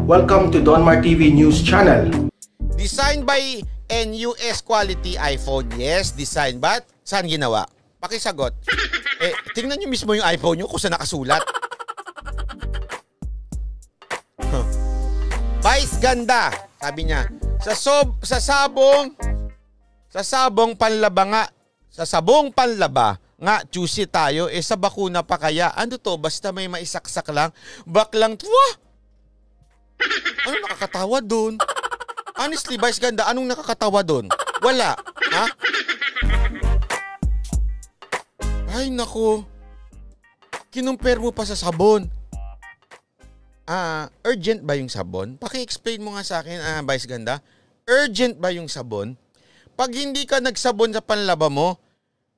Welcome to Donmar TV News Channel. Designed by NUS quality iPhone. Yes, designed. But saan ginawa? Pakisagot. Tingnan nyo mismo yung iPhone nyo kung saan nakasulat. Vice ganda, sabi niya. Sa sabong panlaba nga. Sa sabong panlaba nga, choosy tayo. Sa bakuna pa kaya? Ano to? Basta may maisaksak lang. Baklang tuwa. Ano nakakatawa dun? Honestly, Vice ganda, anong nakakatawa dun? Wala. Ha? Ay, naku. Kinumpare mo pa sa sabon. Urgent ba yung sabon? Paki-explain mo nga sa akin, Vice ganda. Urgent ba yung sabon? Pag hindi ka nagsabon sa panlaba mo,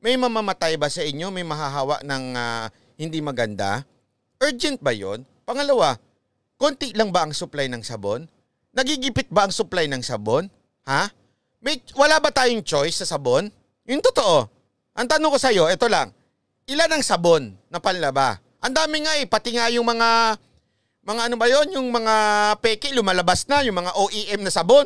may mamamatay ba sa inyo? May mahahawa ng hindi maganda? Urgent ba yon? Pangalawa, konti lang ba ang supply ng sabon? Nagigipit ba ang supply ng sabon? Ha? Wala ba tayong choice sa sabon? Yung totoo. Ang tanong ko sa iyo, ito lang. Ilan ang sabon na panlaba? Ang dami nga pati nga yung mga ano ba yon? Yung mga peke lumalabas na, yung mga OEM na sabon.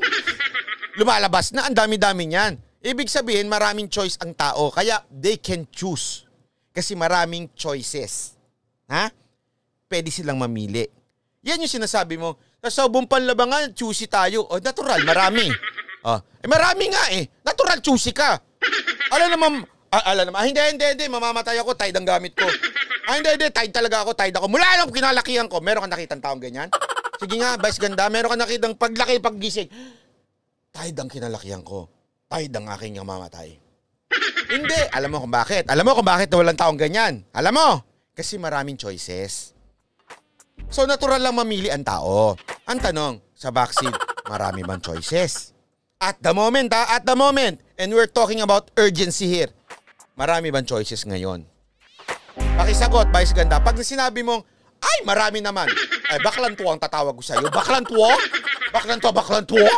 Lumalabas na, ang dami-dami niyan. Ibig sabihin, maraming choice ang tao, kaya they can choose. Kasi maraming choices. Ha? Pwede silang mamili. Yan yung sinasabi mo. Sa sabong panlaba nga, choosy tayo. Natural, marami. Marami nga Natural, choosy ka. Alam naman, hindi, mamamatay ako, tide ang gamit ko. Hindi, tide talaga ako, tide ako. Mula lang kinalakihan ko, meron ka nakitang taong ganyan? Sige nga, Vice ganda, meron ka nakitang paglaki, paggising. Tide ang kinalakihan ko. Tide ang aking mamatay. Hindi. Alam mo kung bakit? Alam mo kung bakit walang taong ganyan? Alam mo? Kasi maraming choices. So, natural lang mamili ang tao. Ang tanong, sa vaccine, marami bang choices? At the moment, and we're talking about urgency here, marami bang choices ngayon? Pakisagot, Vice ganda. Pag sinabi mong, ay, marami naman. Ay, baklan tuwa ang tatawag ko sa'yo. Baklan tuwa? Baklan tuwa?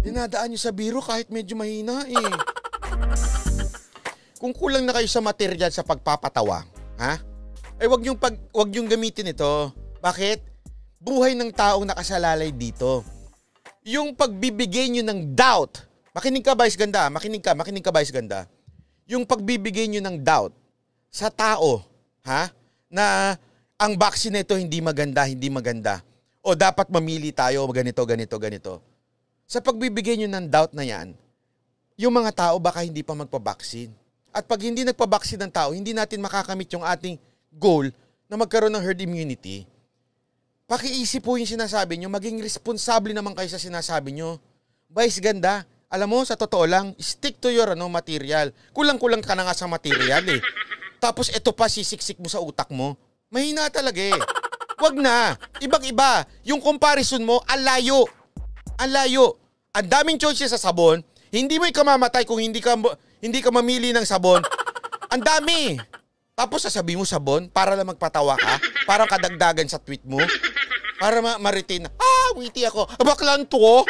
Dinadaan nyo sa biro kahit medyo mahina Kung kulang na kayo sa material sa pagpapatawa, ha? Wag yung gamitin ito. Bakit? Buhay ng taong nakasalalay dito. Yung pagbibigay nyo ng doubt. Makinig ka, Vice ganda. Makinig ka, Vice ganda. Yung pagbibigay nyo ng doubt sa tao, ha? Na ang vaccine nito hindi maganda. O dapat mamili tayo, ganito. Sa pagbibigay nyo ng doubt na yan, yung mga tao baka hindi pa magpabaksin. At pag hindi nagpabaksin ng tao, hindi natin makakamit yung ating goal na magkaroon ng herd immunity. Pakiisip po yung sinasabi nyo, maging responsable naman kayo sa sinasabi nyo. Vice ganda, alam mo, sa totoo lang, stick to your material. Kulang-kulang ka na nga sa material Tapos ito pa, sisiksik mo sa utak mo. Mahina talaga Wag na, ibang-iba. Yung comparison mo, alayo. Ang layo. Ang daming choices sa sabon. Hindi mo ikamamatay kung hindi ka mamili ng sabon. Ang dami. Tapos sasabihin mo sabon para lang magpatawa ka. Parang kadagdagan sa tweet mo. Para ma-retain. Witty ako. Baklan to.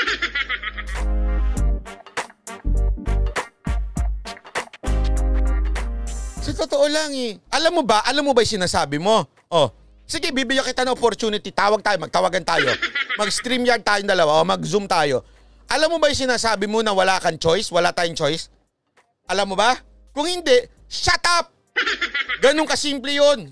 Sa totoo lang Alam mo ba yung sinasabi mo? Sige, bibigyan kita ng opportunity. Magtawagan tayo. Mag-StreamYard tayong dalawa o mag-Zoom tayo. Alam mo ba yung sinasabi mo na wala kang choice? Wala tayong choice? Alam mo ba? Kung hindi, shut up! Ganun kasimple yun.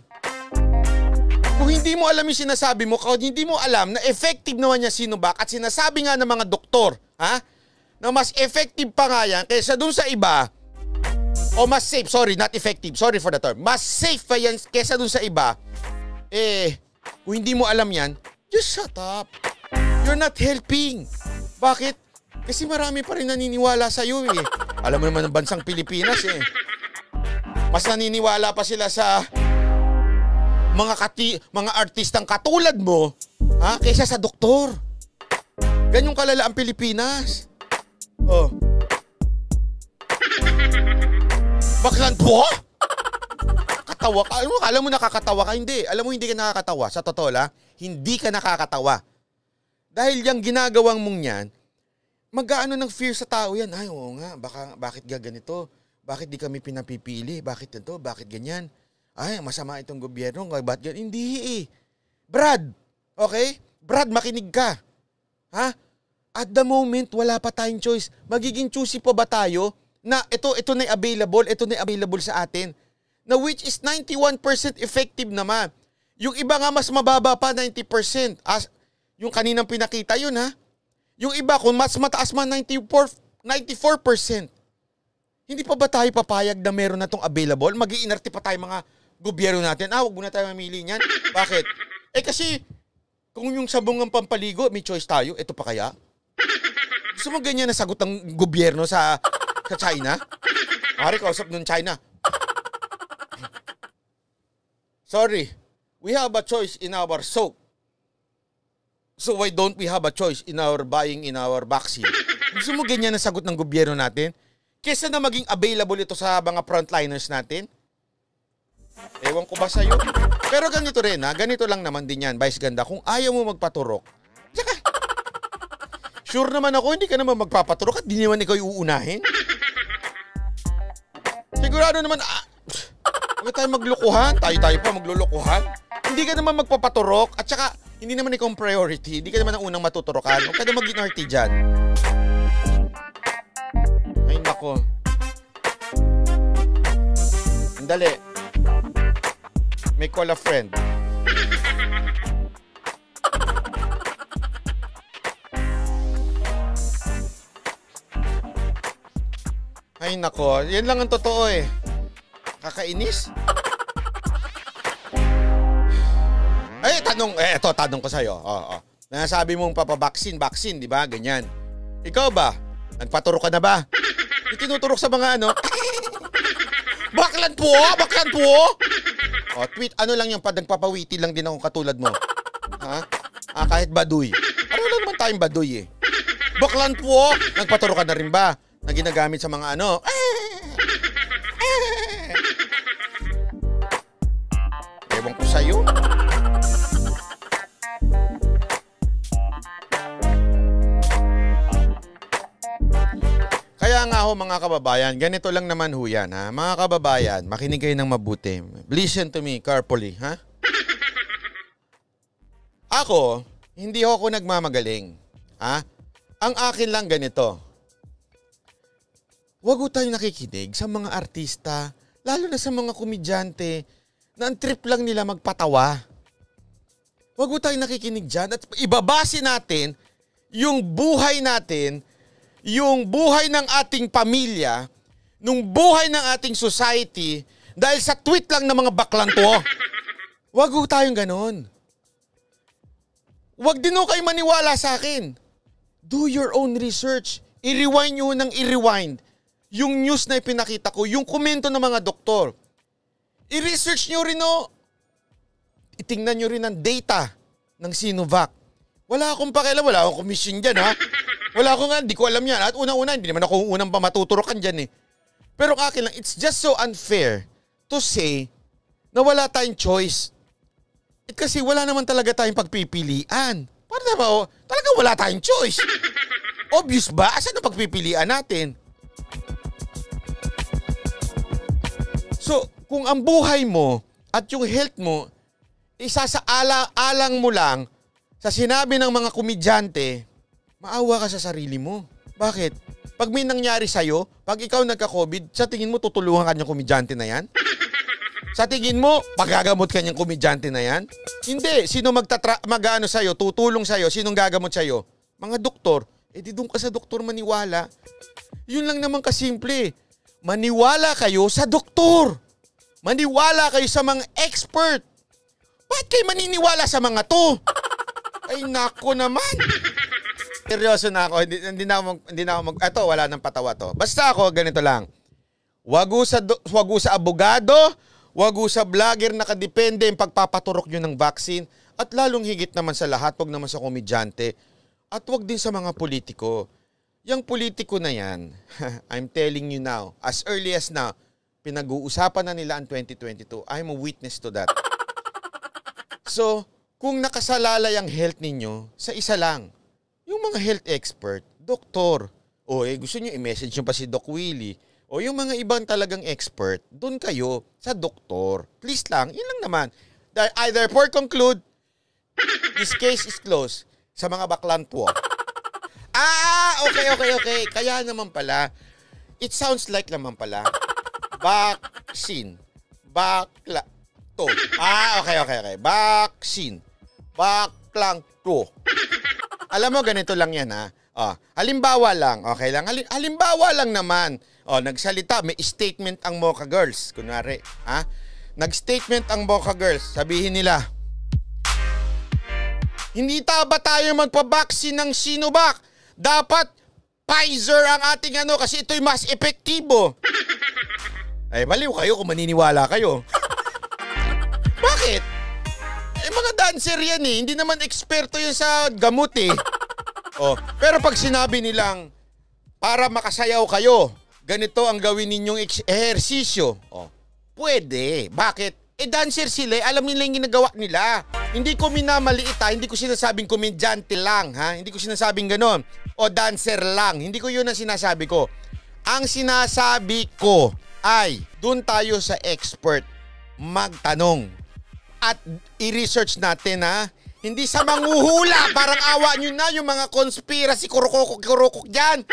Kung hindi mo alam yung sinasabi mo, kung hindi mo alam na effective naman niya Sinovac at sinasabi nga ng mga doktor, na mas effective pa nga yan kaysa dun sa iba, o mas safe, not effective, sorry for the term, mas safe pa yan kaysa dun sa iba, kung hindi mo alam yan, just shut up. You're not helping. Bakit? Kasi marami pa rin naniniwala sa'yo Alam mo naman ang bansang Pilipinas Mas naniniwala pa sila sa mga artistang katulad mo kaysa sa doktor. Ganyong kalala ang Pilipinas. Baklan po? Katawa ka? Alam mo nakakatawa ka? Hindi. Alam mo hindi ka nakakatawa. Sa totoo lang, hindi ka nakakatawa. Dahil yung ginagawang mong yan, mag-aano ng fear sa tao yan. Ay, oo nga, bakit ganito? Bakit di kami pinapipili? Bakit ito? Bakit ganyan? Ay, masama itong gobyerno. Bakit ganyan? Hindi Brad, okay? Brad, makinig ka. Ha? At the moment, wala pa tayong choice. Magiging choosy pa ba tayo na ito na available sa atin? Na which is 91% effective naman. Yung iba nga mas mababa pa, 90%. Yung kaninang pinakita yun, ha? Yung iba, kung mas mataas man, 94%. Hindi pa ba tayo papayag na meron na itong available? Mag-iinarte pa tayo mga gobyerno natin. Huwag muna tayo mamili niyan. Bakit? Kasi, kung yung sabong ng pampaligo, may choice tayo, ito pa kaya? Gusto mo ganyan na sagot ng gobyerno sa China? Mari, kausap ng China. Sorry, we have a choice in our soap. So why don't we have a choice in our buying in our vaccine? Gusto mo ganyan na sagot ng gobyerno natin? Kesa na maging available ito sa mga frontliners natin? Ewan ko ba sa'yo? Pero ganito rin, ganito lang naman din yan, Vice Ganda. Kung ayaw mo magpaturok, tsaka, sure naman ako, hindi ka naman magpapaturok at di naman ikaw uunahin. Sigurado naman, huwag tayo maglukuhan, tayo pa maglulukuhan. Hindi ka naman magpapaturok at saka hindi naman ikaw priority. Hindi ka naman ang unang matuturokan. Huwag ka na mag-inorty dyan. Ay nako. Andali. May call a friend. Ay nako. Yan lang ang totoo eh. Kakainis? Ay, tanong ko sa'yo. Nasabi mong papabaksin, di ba? Ganyan. Ikaw ba? Nagpaturok ka na ba? Itinuturok sa mga ano? Baklan po! Tweet, ano lang yung nagpapawiti lang din ako katulad mo. Ha? Kahit baduy. Ano lang naman tayong baduy eh. Baklan po! Nagpaturok ka na rin ba? Na ginagamit sa mga ano? Ewan ko sa'yo. Kaya nga ho mga kababayan, ganito lang naman ho yan ha. Mga kababayan, makinig kayo ng mabuti. Listen to me carefully, ha? Ako, hindi ho ako nagmamagaling. Ha? Ang akin lang ganito. Huwag ho tayo nakikinig sa mga artista, lalo na sa mga komedyante, na ang trip lang nila magpatawa. Huwag ho tayo nakikinig dyan at ibabase natin yung buhay natin, yung buhay ng ating pamilya, nung buhay ng ating society, dahil sa tweet lang ng mga baklan to. Huwag ho tayong ganon. Huwag din ho kayo maniwala sa akin. Do your own research. I-rewind nyo ng i-rewind. Yung news na ipinakita ko, yung komento ng mga doktor. I-research nyo rin o. Itingnan nyo rin ang data ng Sinovac. Wala akong pakialam, wala akong commission dyan ha. Wala akong nga, di ko alam yan. At unang-una, hindi naman ako unang matuturokan dyan eh. Pero ang akin lang, it's just so unfair to say na wala tayong choice. Kasi wala naman talaga tayong pagpipilian. Para naman, talaga wala tayong choice. Obvious ba? Asan ang pagpipilian natin? So, kung ang buhay mo at yung health mo, isa sa alang mo lang sa sinabi ng mga komedyante, maawa ka sa sarili mo. Bakit? Pag may nangyari sa'yo, pag ikaw nagka-COVID, sa tingin mo tutulungan ka niyang komedyante na yan? Sa tingin mo, pagagamot ka niyang komedyante na yan? Hindi. Sino mag-ano sa'yo, tutulong sa'yo, sinong gagamot sa'yo? Mga doktor. Di doon ka sa doktor maniwala. Yun lang naman kasimple. Maniwala kayo sa doktor. Maniwala kayo sa mga expert. Bakit kayo maniniwala sa mga to? Ay nako naman. Seryoso na ako. Hindi na ako eto, wala nang patawa to. Basta ako, ganito lang. Wag sa abogado, wag sa vlogger na kadepende yung pagpapaturok nyo ng vaccine. At lalong higit naman sa lahat, wag naman sa komedyante. At wag din sa mga politiko. Yung politiko na yan, I'm telling you now, as early as now, pinag-uusapan na nila ang 2022. I'm a witness to that. So, kung nakasalalay ang health ninyo, sa isa lang, yung mga health expert, doktor, o gusto nyo i-message nyo pa si Doc Willie, o yung mga ibang talagang expert, doon kayo sa doktor. Please lang, yun lang naman. Either for conclude, This case is closed sa mga baklang po. Okay. Kaya naman pala, it sounds like naman pala, vaccine. Bakla. To. Okay. Vaccine. Baklang to. Alam mo, ganito lang yan, ha? Halimbawa lang, okay lang? Halimbawa lang naman. Nagsalita, may statement ang Mocha Girls. Kunwari, ha? Nag-statement ang Mocha Girls. Sabihin nila, hindi ba tayo magpabaksin ng Sinovac? Dapat Pfizer ang ating kasi ito'y mas epektibo. Ay, baliw kayo kung maniniwala kayo. Bakit? Mga dancer yan eh. Hindi naman eksperto yun sa gamot eh. Pero pag sinabi nilang, para makasayaw kayo, ganito ang gawin ninyong ehersisyo. Pwede. Bakit? Dancer sila, alam nila yung ginagawa nila. Hindi ko minamaliit hindi ko sinasabing komedyante lang Hindi ko sinasabing ganon. O dancer lang. Hindi ko yun ang sinasabi ko. Ang sinasabi ko ay, dun tayo sa expert magtanong. At i-research natin Hindi sa manghuhula. Parang awa nyo na yung mga conspiracy kurukok dyan.